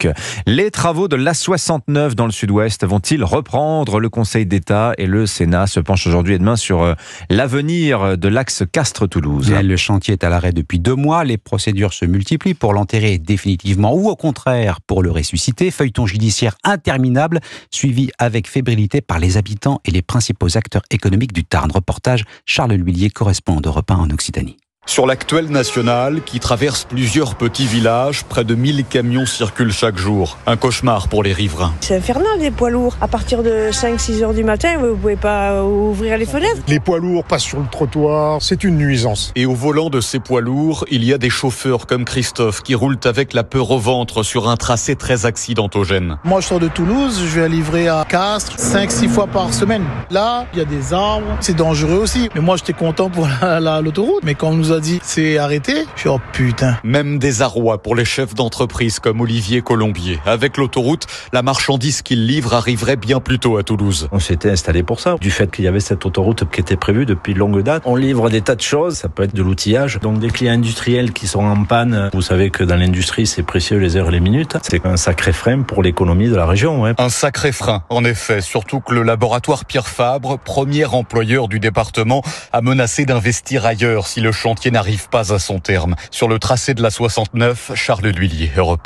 Luc. Les travaux de l'A69 dans le sud-ouest vont-ils reprendre? Le Conseil d'État et le Sénat se penchent aujourd'hui et demain sur l'avenir de l'axe Castres-Toulouse. Le chantier est à l'arrêt depuis 2 mois. Les procédures se multiplient pour l'enterrer définitivement ou au contraire pour le ressusciter. Feuilleton judiciaire interminable suivi avec fébrilité par les habitants et les principaux acteurs économiques du Tarn. Reportage Charles L'Huillier, correspondant d'Europe 1 en Occitanie. Sur l'actuelle nationale qui traverse plusieurs petits villages, près de 1000 camions circulent chaque jour. Un cauchemar pour les riverains. C'est infernal les poids lourds. À partir de 5-6 heures du matin, vous ne pouvez pas ouvrir les fenêtres. Les poids lourds passent sur le trottoir, c'est une nuisance. Et au volant de ces poids lourds, il y a des chauffeurs comme Christophe qui roulent avec la peur au ventre sur un tracé très accidentogène. Moi je sors de Toulouse, je vais livrer à Castres 5-6 fois par semaine. Là, il y a des arbres, c'est dangereux aussi. Mais moi j'étais content pour l'autoroute. Mais quand on nous a dit c'est arrêté, je suis oh putain. Même désarroi pour les chefs d'entreprise comme Olivier Colombier. Avec l'autoroute, la marchandise qu'il livre arriverait bien plus tôt à Toulouse. On s'était installé pour ça, du fait qu'il y avait cette autoroute qui était prévue depuis longue date. On livre des tas de choses, ça peut être de l'outillage. Donc des clients industriels qui sont en panne, vous savez que dans l'industrie c'est précieux les heures et les minutes. C'est un sacré frein pour l'économie de la région. Ouais. Un sacré frein, en effet, surtout que le laboratoire Pierre Fabre, premier employeur du département, a menacé d'investir ailleurs si le chantier n'arrive pas à son terme. Sur le tracé de l'A69, Charles L'Huillier, Europe 1.